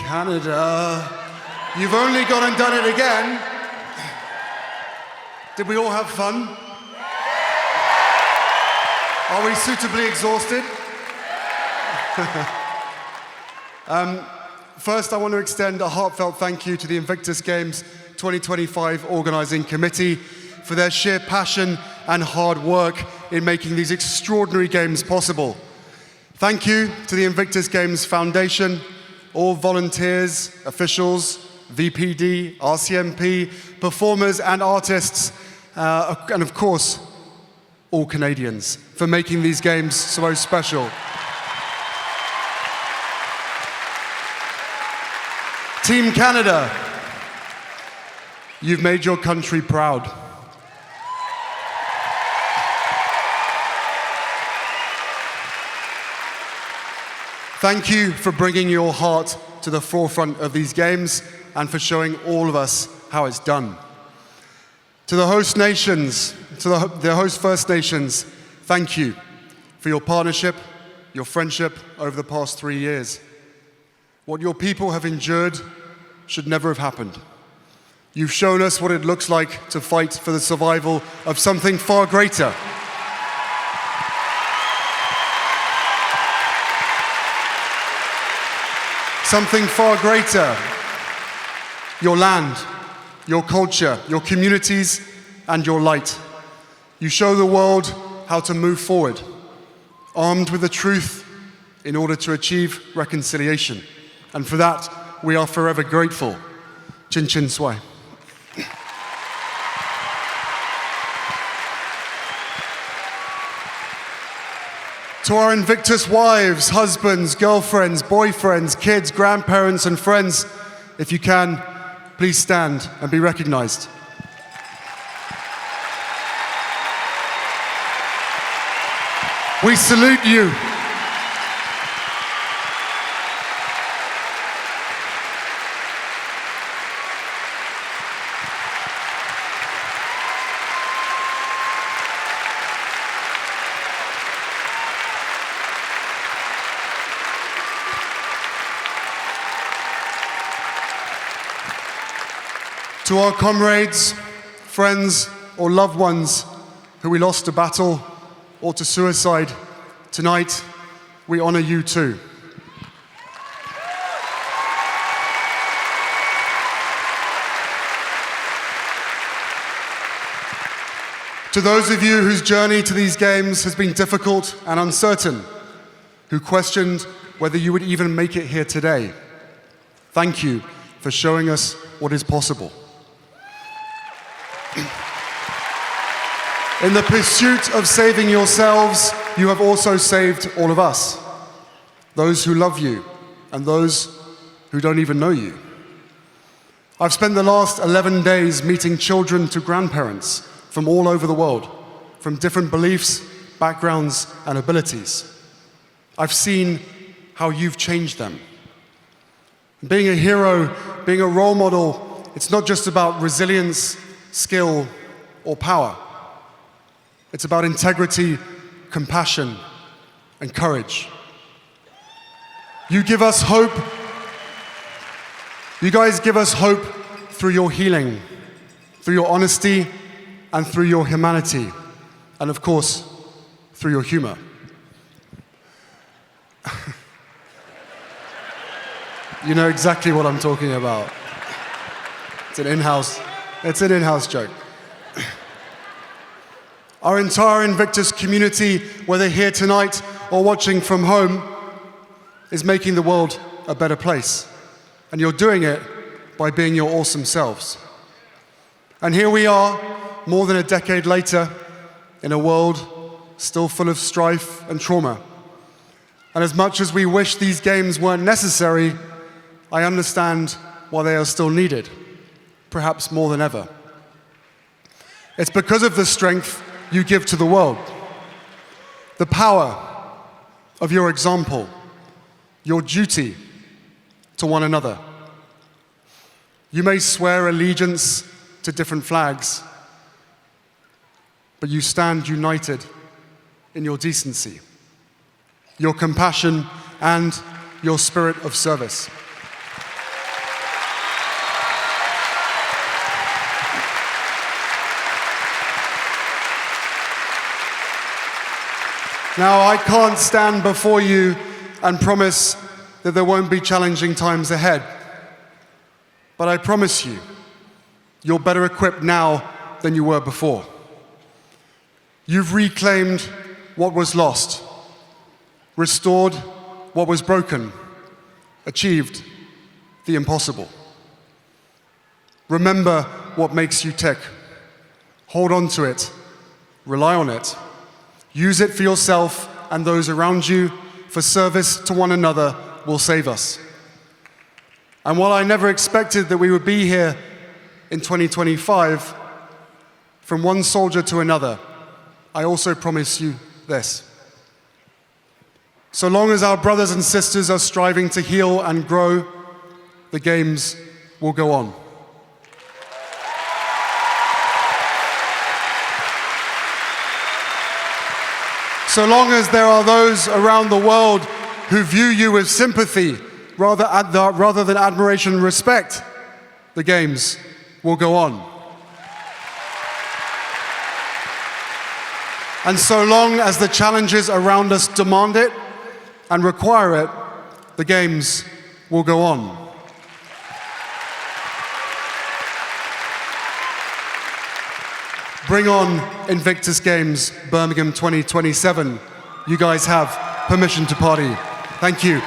Canada. You've only gone and done it again. Did we all have fun? Are we suitably exhausted? First, I want to extend a heartfelt thank you to the Invictus Games 2025 Organising Committee for their sheer passion and hard work in making these extraordinary games possible. Thank you to the Invictus Games Foundation, all volunteers, officials, VPD, RCMP, performers and artists, and of course, all Canadians for making these games so special. Team Canada, you've made your country proud. Thank you for bringing your heart to the forefront of these games and for showing all of us how it's done. To the host nations, to the host First Nations, thank you for your partnership, your friendship over the past 3 years. What your people have endured should never have happened. You've shown us what it looks like to fight for the survival of something far greater. Something far greater. Your land, your culture, your communities, and your light. You show the world how to move forward, armed with the truth in order to achieve reconciliation. And for that, we are forever grateful. Chin Chin Swai. To our Invictus wives, husbands, girlfriends, boyfriends, kids, grandparents, and friends, if you can, please stand and be recognized. We salute you. To our comrades, friends, or loved ones who we lost to battle or to suicide, tonight we honor you too. To those of you whose journey to these games has been difficult and uncertain, who questioned whether you would even make it here today, thank you for showing us what is possible. In the pursuit of saving yourselves, you have also saved all of us, those who love you and those who don't even know you. I've spent the last 11 days meeting children to grandparents from all over the world, from different beliefs, backgrounds, and abilities. I've seen how you've changed them. Being a hero, being a role model, it's not just about resilience, skill, or power. It's about integrity, compassion, and courage. You give us hope. You guys give us hope through your healing, through your honesty, and through your humanity, and of course, through your humor. You know exactly what I'm talking about. It's an in-house joke. Our entire Invictus community, whether here tonight or watching from home, is making the world a better place. And you're doing it by being your awesome selves. And here we are, more than a decade later, in a world still full of strife and trauma. And as much as we wish these games weren't necessary, I understand why they are still needed, perhaps more than ever. It's because of the strength you give to the world, the power of your example, your duty to one another. You may swear allegiance to different flags, but you stand united in your decency, your compassion, and your spirit of service. Now, I can't stand before you and promise that there won't be challenging times ahead. But I promise you, you're better equipped now than you were before. You've reclaimed what was lost, restored what was broken, achieved the impossible. Remember what makes you tick. Hold on to it. Rely on it. Use it for yourself and those around you, for service to one another will save us. And while I never expected that we would be here in 2025, from one soldier to another, I also promise you this. So long as our brothers and sisters are striving to heal and grow, the Games will go on. So long as there are those around the world who view you with sympathy rather than admiration and respect, the Games will go on. And so long as the challenges around us demand it and require it, the Games will go on. Bring on Invictus Games Birmingham 2027. You guys have permission to party. Thank you.